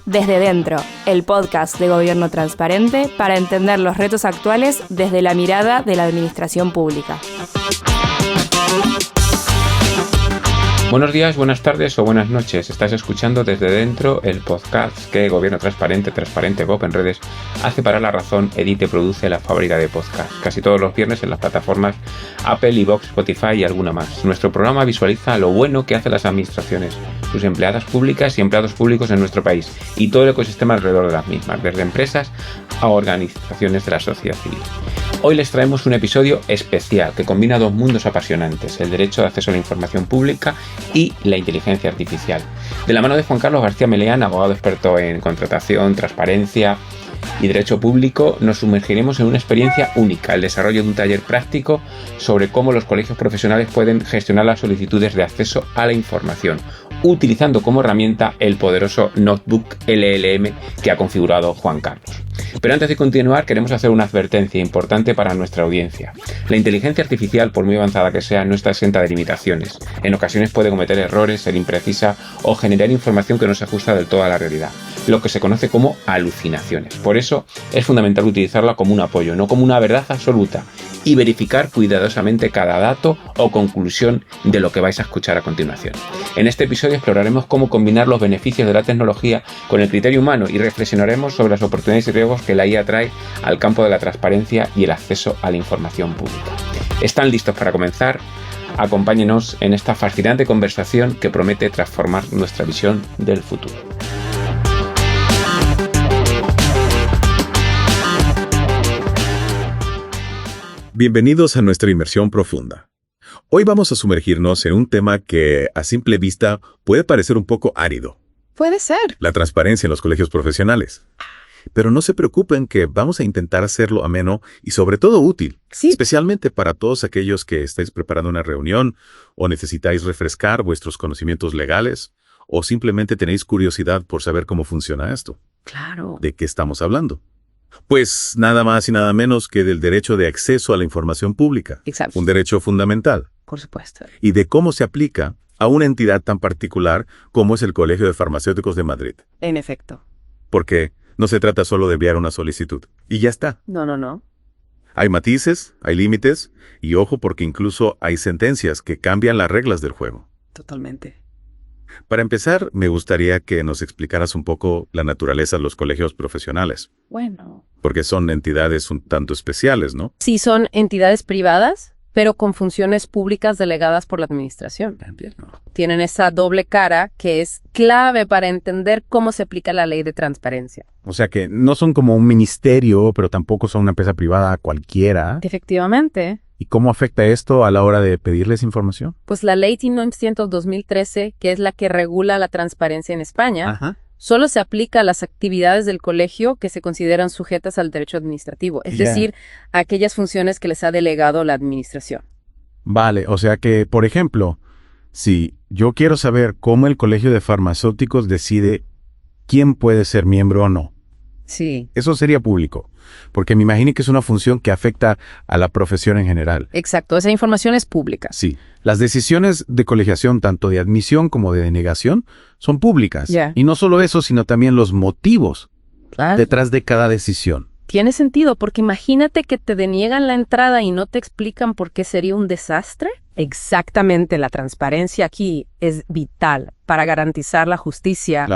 Desde Dentro, el podcast de Gobierno Transparente para entender los retos actuales desde la mirada de la administración pública. Buenos días, buenas tardes o buenas noches. Estás escuchando Desde Dentro, el podcast que Gobierno Transparente, Transparente Gov en redes, hace para La Razón, edita y produce la fábrica de podcast. Casi todos los viernes en las plataformas Apple, iVoox, Spotify y alguna más. Nuestro programa visualiza lo bueno que hacen las administraciones, sus empleadas públicas y empleados públicos en nuestro país y todo el ecosistema alrededor de las mismas, desde empresas a organizaciones de la sociedad civil. Hoy les traemos un episodio especial que combina dos mundos apasionantes, el derecho de acceso a la información pública y la inteligencia artificial. De la mano de Juan Carlos García Meleán, abogado experto en contratación, transparencia y derecho público, nos sumergiremos en una experiencia única, el desarrollo de un taller práctico sobre cómo los colegios profesionales pueden gestionar las solicitudes de acceso a la información, utilizando como herramienta el poderoso Notebook LLM que ha configurado Juan Carlos. Pero antes de continuar, queremos hacer una advertencia importante para nuestra audiencia. La inteligencia artificial, por muy avanzada que sea, no está exenta de limitaciones. En ocasiones puede cometer errores, ser imprecisa o generar información que no se ajusta del todo a la realidad, lo que se conoce como alucinaciones. Por eso es fundamental utilizarla como un apoyo, no como una verdad absoluta, y verificar cuidadosamente cada dato o conclusión de lo que vais a escuchar a continuación. En este episodio exploraremos cómo combinar los beneficios de la tecnología con el criterio humano y reflexionaremos sobre las oportunidades y riesgos que la IA trae al campo de la transparencia y el acceso a la información pública. ¿Están listos para comenzar? Acompáñenos en esta fascinante conversación que promete transformar nuestra visión del futuro. Bienvenidos a nuestra inmersión profunda. Hoy vamos a sumergirnos en un tema que, a simple vista, puede parecer un poco árido. Puede ser. La transparencia en los colegios profesionales. Pero no se preocupen que vamos a intentar hacerlo ameno y sobre todo útil. Sí. Especialmente para todos aquellos que estáis preparando una reunión o necesitáis refrescar vuestros conocimientos legales o simplemente tenéis curiosidad por saber cómo funciona esto. Claro. ¿De qué estamos hablando? Pues nada más y nada menos que del derecho de acceso a la información pública. Exacto. Un derecho fundamental. Por supuesto. Y de cómo se aplica a una entidad tan particular como es el Colegio de Farmacéuticos de Madrid. En efecto. Porque no se trata solo de enviar una solicitud. Y ya está. No. Hay matices, hay límites, y ojo porque incluso hay sentencias que cambian las reglas del juego. Totalmente. Para empezar, me gustaría que nos explicaras un poco la naturaleza de los colegios profesionales. Bueno. Porque son entidades un tanto especiales, ¿no? Sí, son entidades privadas, pero con funciones públicas delegadas por la administración. Tienen esa doble cara que es clave para entender cómo se aplica la ley de transparencia. O sea que no son como un ministerio, pero tampoco son una empresa privada cualquiera. Efectivamente. ¿Y cómo afecta esto a la hora de pedirles información? Pues la ley 900/2013, que es la que regula la transparencia en España, Ajá. solo se aplica a las actividades del colegio que se consideran sujetas al derecho administrativo, es decir, a aquellas funciones que les ha delegado la administración. Vale, o sea que, por ejemplo, si yo quiero saber cómo el Colegio de Farmacéuticos decide quién puede ser miembro o no, Sí. eso sería público, porque me imagino que es una función que afecta a la profesión en general. Exacto, esa información es pública. Sí, las decisiones de colegiación, tanto de admisión como de denegación, son públicas. Ya. Y no solo eso, sino también los motivos Claro. detrás de cada decisión. Tiene sentido, porque imagínate que te deniegan la entrada y no te explican por qué sería un desastre. Exactamente, la transparencia aquí es vital para garantizar la justicia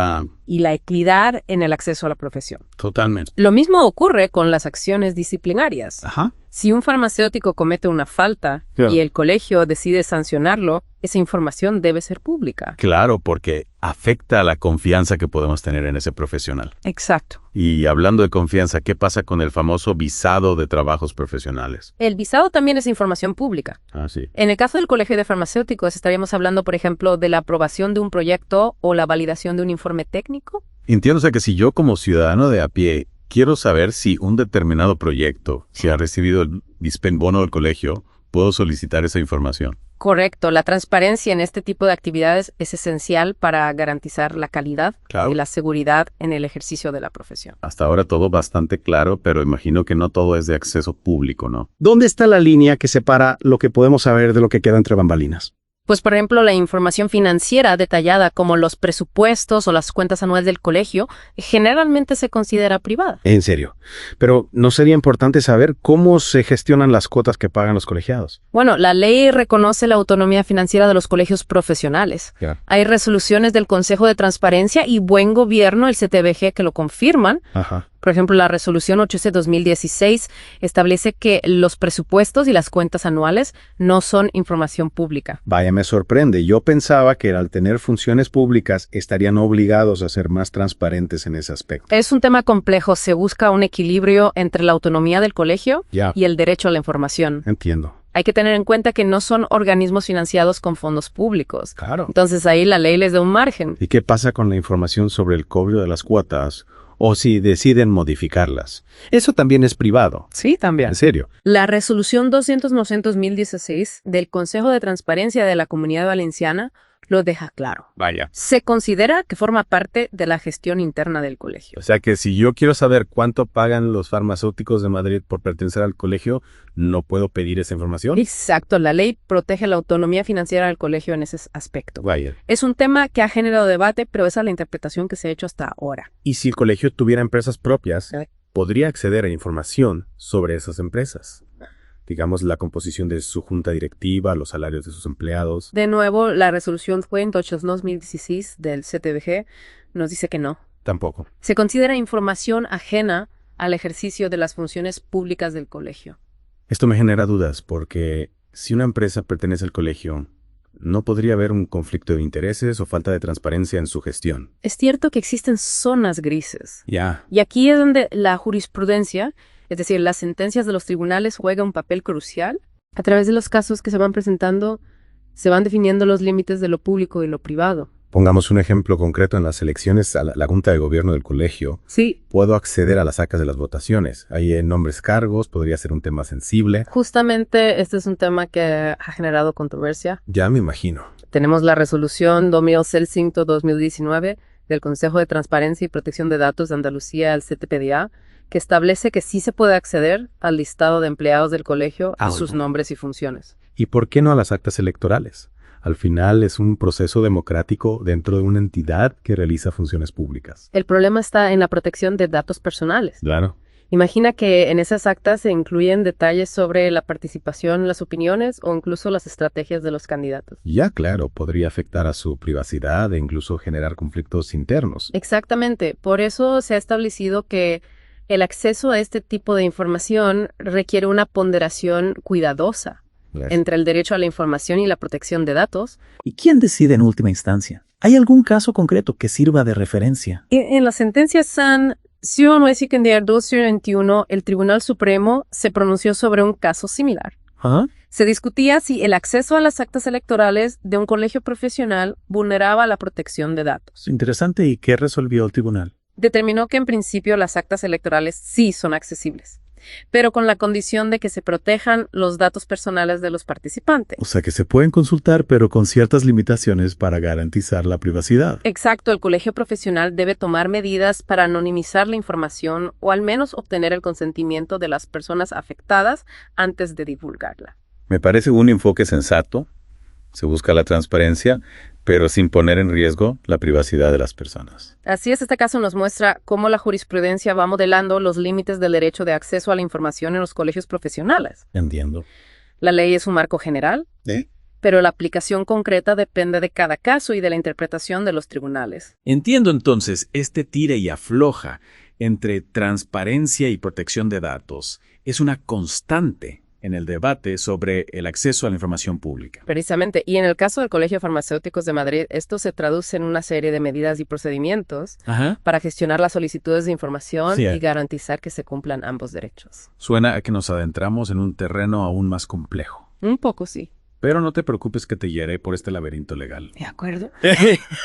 y la equidad en el acceso a la profesión. Totalmente. Lo mismo ocurre con las acciones disciplinarias. Ajá. Si un farmacéutico comete una falta Claro. y el colegio decide sancionarlo, esa información debe ser pública. Claro, porque afecta a la confianza que podemos tener en ese profesional. Exacto. Y hablando de confianza, ¿qué pasa con el famoso visado de trabajos profesionales? El visado también es información pública. Ah, sí. En el caso del Colegio de Farmacéuticos, estaríamos hablando, por ejemplo, de la aprobación de un proyecto o la validación de un informe técnico. Entiendo, o sea, que si yo como ciudadano de a pie quiero saber si un determinado proyecto, si ha recibido el dispenbono del colegio, puedo solicitar esa información. Correcto. La transparencia en este tipo de actividades es esencial para garantizar la calidad Claro. y la seguridad en el ejercicio de la profesión. Hasta ahora todo bastante claro, pero imagino que no todo es de acceso público, ¿no? ¿Dónde está la línea que separa lo que podemos saber de lo que queda entre bambalinas? Pues, por ejemplo, la información financiera detallada, como los presupuestos o las cuentas anuales del colegio, generalmente se considera privada. En serio. Pero ¿no sería importante saber cómo se gestionan las cuotas que pagan los colegiados? Bueno, la ley reconoce la autonomía financiera de los colegios profesionales. Ya. Hay resoluciones del Consejo de Transparencia y Buen Gobierno, el CTBG, que lo confirman. Ajá. Por ejemplo, la resolución 8/2016 establece que los presupuestos y las cuentas anuales no son información pública. Vaya, me sorprende. Yo pensaba que al tener funciones públicas estarían obligados a ser más transparentes en ese aspecto. Es un tema complejo. Se busca un equilibrio entre la autonomía del colegio Ya. y el derecho a la información. Entiendo. Hay que tener en cuenta que no son organismos financiados con fondos públicos. Claro. Entonces ahí la ley les da un margen. ¿Y qué pasa con la información sobre el cobro de las cuotas? O si deciden modificarlas. Eso también es privado. Sí, también. En serio. La resolución 209/2016 del Consejo de Transparencia de la Comunidad Valenciana lo deja claro. Vaya. Se considera que forma parte de la gestión interna del colegio. O sea que si yo quiero saber cuánto pagan los farmacéuticos de Madrid por pertenecer al colegio, ¿no puedo pedir esa información? Exacto, la ley protege la autonomía financiera del colegio en ese aspecto. Vaya. Es un tema que ha generado debate, pero esa es la interpretación que se ha hecho hasta ahora. Y si el colegio tuviera empresas propias, Sí. podría acceder a información sobre esas empresas. Digamos, la composición de su junta directiva, los salarios de sus empleados. De nuevo, la resolución fue en 2016 del CTBG nos dice que no. Tampoco. Se considera información ajena al ejercicio de las funciones públicas del colegio. Esto me genera dudas porque si una empresa pertenece al colegio, ¿no podría haber un conflicto de intereses o falta de transparencia en su gestión? Es cierto que existen zonas grises. Ya. Y aquí es donde la jurisprudencia, es decir, las sentencias de los tribunales, juega un papel crucial. A través de los casos que se van presentando, se van definiendo los límites de lo público y lo privado. Pongamos un ejemplo concreto en las elecciones a la Junta de Gobierno del colegio. Sí. Puedo acceder a las actas de las votaciones. Hay nombres, cargos, podría ser un tema sensible. Justamente este es un tema que ha generado controversia. Ya me imagino. Tenemos la resolución 2005-2019 del Consejo de Transparencia y Protección de Datos de Andalucía, el CTPDA, que establece que sí se puede acceder al listado de empleados del colegio y sus nombres y funciones. ¿Y por qué no a las actas electorales? Al final es un proceso democrático dentro de una entidad que realiza funciones públicas. El problema está en la protección de datos personales. Claro. Imagina que en esas actas se incluyen detalles sobre la participación, las opiniones o incluso las estrategias de los candidatos. Ya, claro, podría afectar a su privacidad e incluso generar conflictos internos. Exactamente. Por eso se ha establecido que el acceso a este tipo de información requiere una ponderación cuidadosa entre el derecho a la información y la protección de datos. ¿Y quién decide en última instancia? ¿Hay algún caso concreto que sirva de referencia? En la sentencia San 2021, el Tribunal Supremo se pronunció sobre un caso similar. ¿Ah? Se discutía si el acceso a las actas electorales de un colegio profesional vulneraba la protección de datos. Interesante. ¿Y qué resolvió el tribunal? Determinó que en principio las actas electorales sí son accesibles, pero con la condición de que se protejan los datos personales de los participantes. O sea que se pueden consultar, pero con ciertas limitaciones para garantizar la privacidad. Exacto, el colegio profesional debe tomar medidas para anonimizar la información o al menos obtener el consentimiento de las personas afectadas antes de divulgarla. Me parece un enfoque sensato. Se busca la transparencia, pero sin poner en riesgo la privacidad de las personas. Así es, este caso nos muestra cómo la jurisprudencia va modelando los límites del derecho de acceso a la información en los colegios profesionales. Entiendo. La ley es un marco general, pero la aplicación concreta depende de cada caso y de la interpretación de los tribunales. Entiendo entonces este tira y afloja entre transparencia y protección de datos. Es una constante en el debate sobre el acceso a la información pública. Precisamente, y en el caso del Colegio de Farmacéuticos de Madrid, esto se traduce en una serie de medidas y procedimientos para gestionar las solicitudes de información y garantizar que se cumplan ambos derechos. Suena a que nos adentramos en un terreno aún más complejo. Un poco sí. Pero no te preocupes que te guiaré por este laberinto legal. De acuerdo.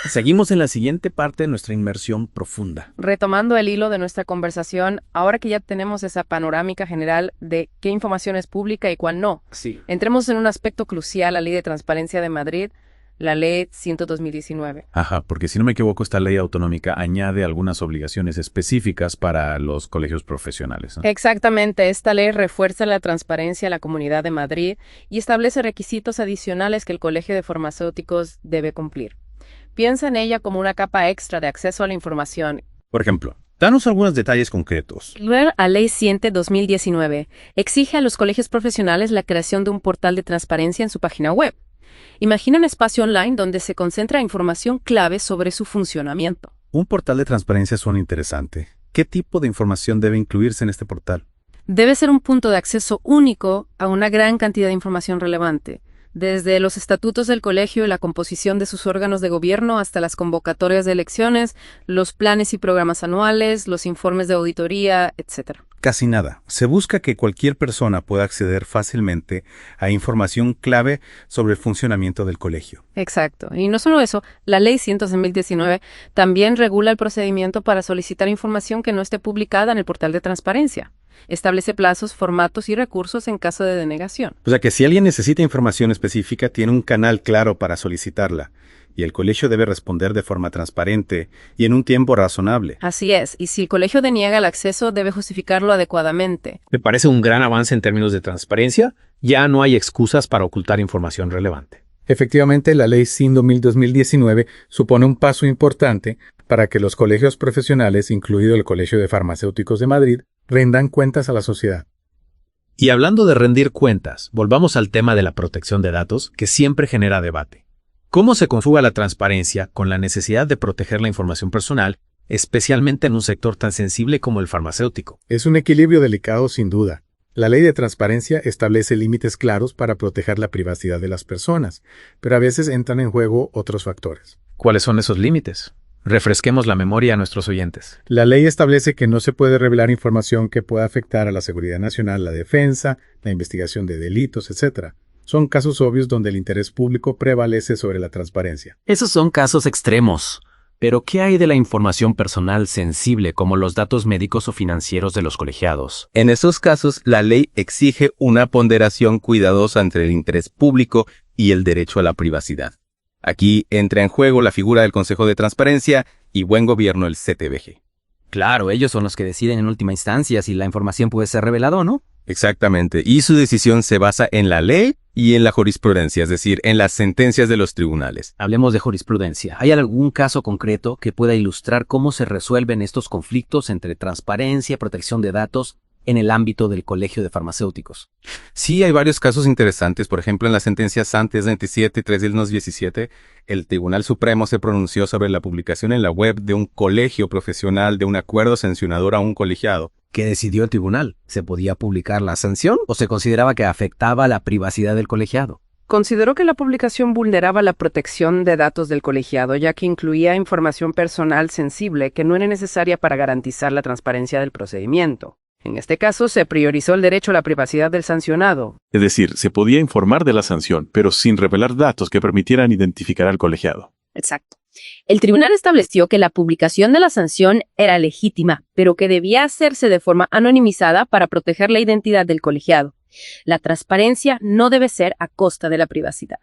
Seguimos en la siguiente parte de nuestra inmersión profunda. Retomando el hilo de nuestra conversación, ahora que ya tenemos esa panorámica general de qué información es pública y cuál no, Sí. entremos en un aspecto crucial, la Ley de Transparencia de Madrid, la Ley 100/2019. Ajá, porque si no me equivoco, esta ley autonómica añade algunas obligaciones específicas para los colegios profesionales, ¿no? Exactamente, esta ley refuerza la transparencia en la Comunidad de Madrid y establece requisitos adicionales que el Colegio de Farmacéuticos debe cumplir. Piensa en ella como una capa extra de acceso a la información. Por ejemplo, danos algunos detalles concretos. La Ley 100/2019 exige a los colegios profesionales la creación de un portal de transparencia en su página web. Imagina un espacio online donde se concentra información clave sobre su funcionamiento. Un portal de transparencia suena interesante. ¿Qué tipo de información debe incluirse en este portal? Debe ser un punto de acceso único a una gran cantidad de información relevante, desde los estatutos del colegio y la composición de sus órganos de gobierno hasta las convocatorias de elecciones, los planes y programas anuales, los informes de auditoría, etc. Casi nada. Se busca que cualquier persona pueda acceder fácilmente a información clave sobre el funcionamiento del colegio. Exacto. Y no solo eso, la Ley 100/2019 también regula el procedimiento para solicitar información que no esté publicada en el portal de transparencia. Establece plazos, formatos y recursos en caso de denegación. O sea que si alguien necesita información específica, tiene un canal claro para solicitarla, y el colegio debe responder de forma transparente y en un tiempo razonable. Así es, y si el colegio deniega el acceso, debe justificarlo adecuadamente. Me parece un gran avance en términos de transparencia. Ya no hay excusas para ocultar información relevante. Efectivamente, la Ley 100/2019 supone un paso importante para que los colegios profesionales, incluido el Colegio de Farmacéuticos de Madrid, rendan cuentas a la sociedad. Y hablando de rendir cuentas, volvamos al tema de la protección de datos, que siempre genera debate. ¿Cómo se conjuga la transparencia con la necesidad de proteger la información personal, especialmente en un sector tan sensible como el farmacéutico? Es un equilibrio delicado sin duda. La ley de transparencia establece límites claros para proteger la privacidad de las personas, pero a veces entran en juego otros factores. ¿Cuáles son esos límites? Refresquemos la memoria a nuestros oyentes. La ley establece que no se puede revelar información que pueda afectar a la seguridad nacional, la defensa, la investigación de delitos, etc. Son casos obvios donde el interés público prevalece sobre la transparencia. Esos son casos extremos. Pero, ¿qué hay de la información personal sensible como los datos médicos o financieros de los colegiados? En esos casos, la ley exige una ponderación cuidadosa entre el interés público y el derecho a la privacidad. Aquí entra en juego la figura del Consejo de Transparencia y Buen Gobierno, el CTBG. Claro, ellos son los que deciden en última instancia si la información puede ser revelada o no. Exactamente, y su decisión se basa en la ley y en la jurisprudencia, es decir, en las sentencias de los tribunales. Hablemos de jurisprudencia. ¿Hay algún caso concreto que pueda ilustrar cómo se resuelven estos conflictos entre transparencia y protección de datos en el ámbito del Colegio de Farmacéuticos? Sí, hay varios casos interesantes. Por ejemplo, en la sentencia Santes 27 y 3/17, el Tribunal Supremo se pronunció sobre la publicación en la web de un colegio profesional de un acuerdo sancionador a un colegiado. ¿Qué decidió el tribunal? ¿Se podía publicar la sanción o se consideraba que afectaba la privacidad del colegiado? Consideró que la publicación vulneraba la protección de datos del colegiado, ya que incluía información personal sensible que no era necesaria para garantizar la transparencia del procedimiento. En este caso, se priorizó el derecho a la privacidad del sancionado. Es decir, se podía informar de la sanción, pero sin revelar datos que permitieran identificar al colegiado. Exacto. El tribunal estableció que la publicación de la sanción era legítima, pero que debía hacerse de forma anonimizada para proteger la identidad del colegiado. La transparencia no debe ser a costa de la privacidad.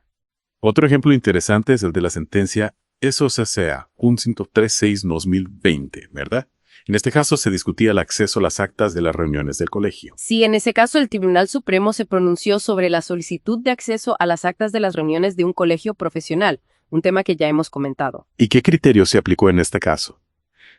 Otro ejemplo interesante es el de la sentencia SOCCA 136/2020, ¿verdad? En este caso se discutía el acceso a las actas de las reuniones del colegio. Sí, en ese caso el Tribunal Supremo se pronunció sobre la solicitud de acceso a las actas de las reuniones de un colegio profesional, un tema que ya hemos comentado. ¿Y qué criterio se aplicó en este caso?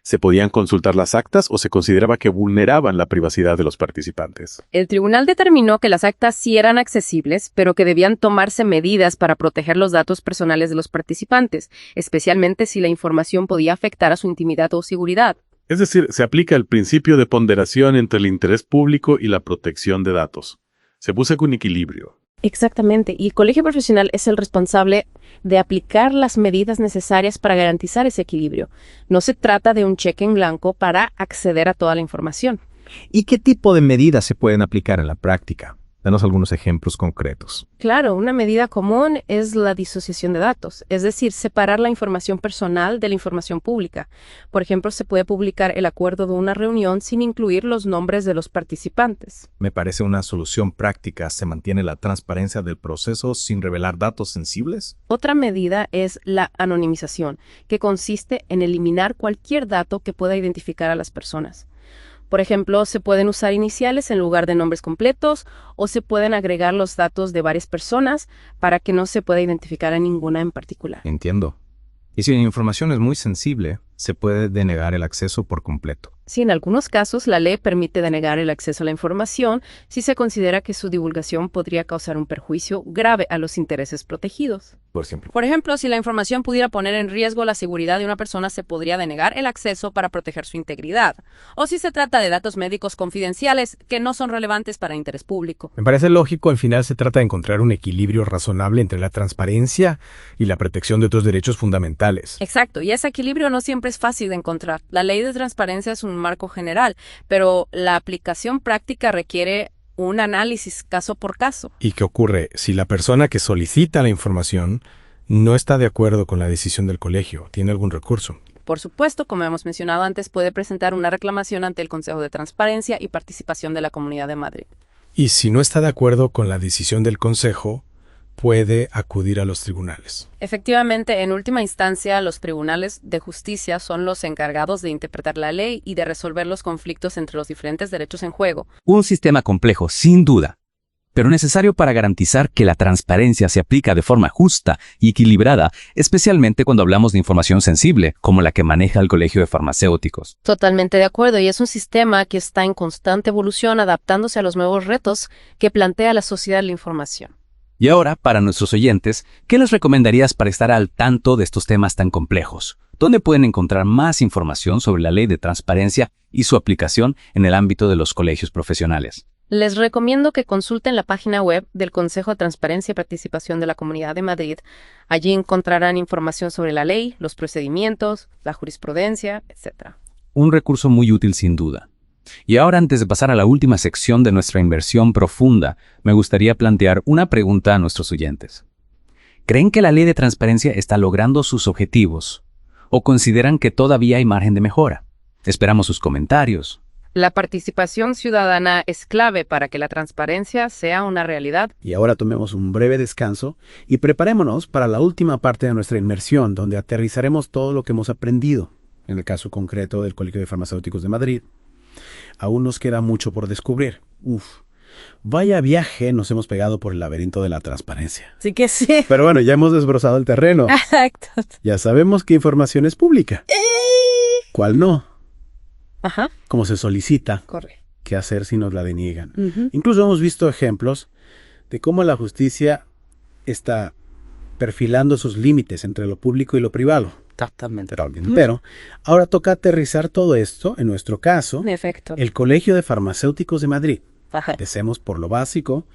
¿Se podían consultar las actas o se consideraba que vulneraban la privacidad de los participantes? El tribunal determinó que las actas sí eran accesibles, pero que debían tomarse medidas para proteger los datos personales de los participantes, especialmente si la información podía afectar a su intimidad o seguridad. Es decir, se aplica el principio de ponderación entre el interés público y la protección de datos. Se busca un equilibrio. Exactamente, y el colegio profesional es el responsable de aplicar las medidas necesarias para garantizar ese equilibrio. No se trata de un cheque en blanco para acceder a toda la información. ¿Y qué tipo de medidas se pueden aplicar en la práctica? Danos algunos ejemplos concretos. Claro, una medida común es la disociación de datos, es decir, separar la información personal de la información pública. Por ejemplo, se puede publicar el acuerdo de una reunión sin incluir los nombres de los participantes. Me parece una solución práctica. ¿Se mantiene la transparencia del proceso sin revelar datos sensibles? Otra medida es la anonimización, que consiste en eliminar cualquier dato que pueda identificar a las personas. Por ejemplo, se pueden usar iniciales en lugar de nombres completos o se pueden agregar los datos de varias personas para que no se pueda identificar a ninguna en particular. Entiendo. Y si la información es muy sensible, se puede denegar el acceso por completo. Sí, en algunos casos la ley permite denegar el acceso a la información si se considera que su divulgación podría causar un perjuicio grave a los intereses protegidos. Por ejemplo, Si la información pudiera poner en riesgo la seguridad de una persona, se podría denegar el acceso para proteger su integridad. O si se trata de datos médicos confidenciales que no son relevantes para interés público. Me parece lógico, al final se trata de encontrar un equilibrio razonable entre la transparencia y la protección de otros derechos fundamentales. Exacto, y ese equilibrio no siempre es fácil de encontrar. La ley de transparencia es un marco general, pero la aplicación práctica requiere un análisis caso por caso. ¿Y qué ocurre si la persona que solicita la información no está de acuerdo con la decisión del colegio? ¿Tiene algún recurso? Por supuesto, como hemos mencionado antes, puede presentar una reclamación ante el Consejo de Transparencia y Participación de la Comunidad de Madrid. Y si no está de acuerdo con la decisión del consejo, puede acudir a los tribunales. Efectivamente, en última instancia, los tribunales de justicia son los encargados de interpretar la ley y de resolver los conflictos entre los diferentes derechos en juego. Un sistema complejo, sin duda, pero necesario para garantizar que la transparencia se aplica de forma justa y equilibrada, especialmente cuando hablamos de información sensible, como la que maneja el Colegio de Farmacéuticos. Totalmente de acuerdo, y es un sistema que está en constante evolución, adaptándose a los nuevos retos que plantea la sociedad de la información. Y ahora, para nuestros oyentes, ¿qué les recomendarías para estar al tanto de estos temas tan complejos? ¿Dónde pueden encontrar más información sobre la ley de transparencia y su aplicación en el ámbito de los colegios profesionales? Les recomiendo que consulten la página web del Consejo de Transparencia y Participación de la Comunidad de Madrid. Allí encontrarán información sobre la ley, los procedimientos, la jurisprudencia, etc. Un recurso muy útil sin duda. Y ahora, antes de pasar a la última sección de nuestra inversión profunda, me gustaría plantear una pregunta a nuestros oyentes. ¿Creen que la ley de transparencia está logrando sus objetivos? ¿O consideran que todavía hay margen de mejora? Esperamos sus comentarios. La participación ciudadana es clave para que la transparencia sea una realidad. Y ahora tomemos un breve descanso y preparémonos para la última parte de nuestra inmersión, donde aterrizaremos todo lo que hemos aprendido. En el caso concreto del Colegio de Farmacéuticos de Madrid, aún nos queda mucho por descubrir. Vaya viaje nos hemos pegado por el laberinto de la transparencia. Sí que sí. Pero bueno, ya hemos desbrozado el terreno. Exacto. Ya sabemos qué información es pública. ¿Cuál no? Ajá. Cómo se solicita. Correcto. ¿Qué hacer si nos la deniegan? Incluso hemos visto ejemplos de cómo la justicia está perfilando sus límites entre lo público y lo privado. Exactamente. Pero ahora toca aterrizar todo esto, en nuestro caso, En efecto. el Colegio de Farmacéuticos de Madrid. Ajá. Empecemos por lo básico.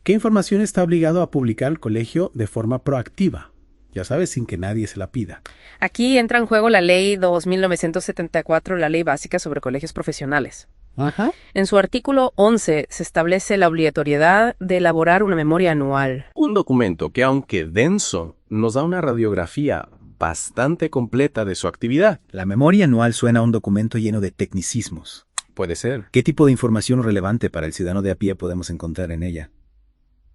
¿Qué información está obligado a publicar el colegio de forma proactiva? Ya sabes, sin que nadie se la pida. Aquí entra en juego la Ley 2974, la Ley Básica sobre Colegios Profesionales. Ajá. En su artículo 11 se establece la obligatoriedad de elaborar una memoria anual. Un documento que, aunque denso, nos da una radiografía bastante completa de su actividad. La memoria anual suena a un documento lleno de tecnicismos. Puede ser. ¿Qué tipo de información relevante para el ciudadano de a pie podemos encontrar en ella?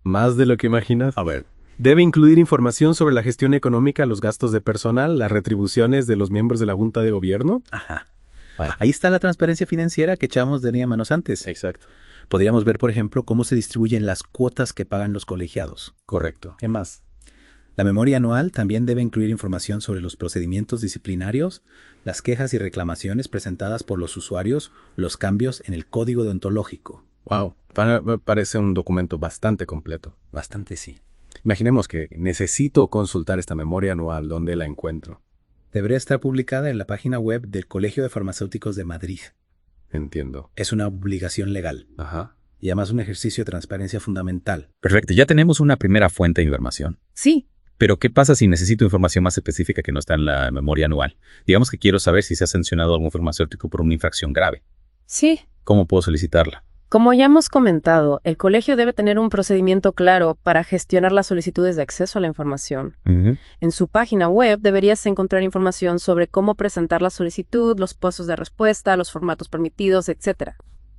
¿Más de lo que imaginas? A ver. Debe incluir información sobre la gestión económica, los gastos de personal, las retribuciones de los miembros de la Junta de Gobierno. Ajá. Vale. Ahí está la transparencia financiera que echamos de manos antes. Exacto. Podríamos ver, por ejemplo, cómo se distribuyen las cuotas que pagan los colegiados. Correcto. ¿Qué más? La memoria anual también debe incluir información sobre los procedimientos disciplinarios, las quejas y reclamaciones presentadas por los usuarios, los cambios en el código deontológico. Wow, me parece un documento bastante completo. Bastante, sí. Imaginemos que necesito consultar esta memoria anual. ¿Dónde la encuentro? Debería estar publicada en la página web del Colegio de Farmacéuticos de Madrid. Entiendo. Es una obligación legal. Ajá. Y además un ejercicio de transparencia fundamental. Perfecto, ya tenemos una primera fuente de información. Sí. Pero ¿qué pasa si necesito información más específica que no está en la memoria anual? Digamos que quiero saber si se ha sancionado algún farmacéutico por una infracción grave. Sí. ¿Cómo puedo solicitarla? Como ya hemos comentado, el colegio debe tener un procedimiento claro para gestionar las solicitudes de acceso a la información. En su página web deberías encontrar información sobre cómo presentar la solicitud, los plazos de respuesta, los formatos permitidos, etc.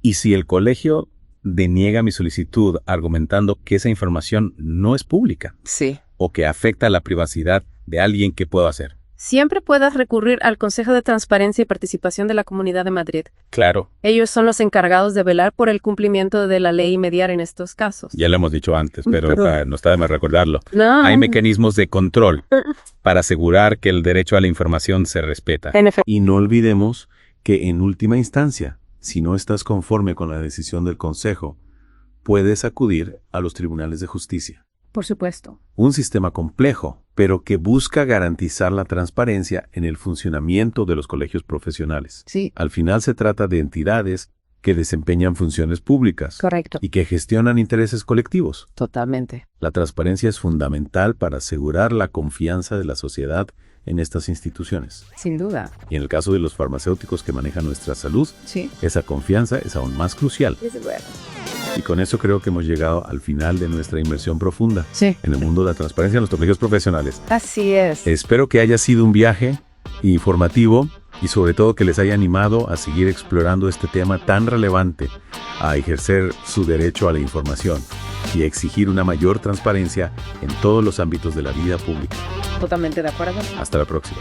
¿Y si el colegio deniega mi solicitud argumentando que esa información no es pública? Sí. ¿O que afecta a la privacidad de alguien? ¿Qué puedo hacer? Siempre puedas recurrir al Consejo de Transparencia y Participación de la Comunidad de Madrid. Claro. Ellos son los encargados de velar por el cumplimiento de la ley y mediar en estos casos. Ya lo hemos dicho antes, pero no está de más recordarlo. No. Hay mecanismos de control para asegurar que el derecho a la información se respeta. Y no olvidemos que en última instancia, si no estás conforme con la decisión del Consejo, puedes acudir a los tribunales de justicia. Por supuesto. Un sistema complejo, pero que busca garantizar la transparencia en el funcionamiento de los colegios profesionales. Sí. Al final se trata de entidades que desempeñan funciones públicas. Correcto. Y que gestionan intereses colectivos. Totalmente. La transparencia es fundamental para asegurar la confianza de la sociedad en estas instituciones. Sin duda. Y en el caso de los farmacéuticos que manejan nuestra salud, sí, esa confianza es aún más crucial. Es bueno. Y con eso creo que hemos llegado al final de nuestra inmersión profunda en el mundo de la transparencia en los colegios profesionales. Así es. Espero que haya sido un viaje informativo y sobre todo que les haya animado a seguir explorando este tema tan relevante, a ejercer su derecho a la información y a exigir una mayor transparencia en todos los ámbitos de la vida pública. Totalmente de acuerdo. Hasta la próxima.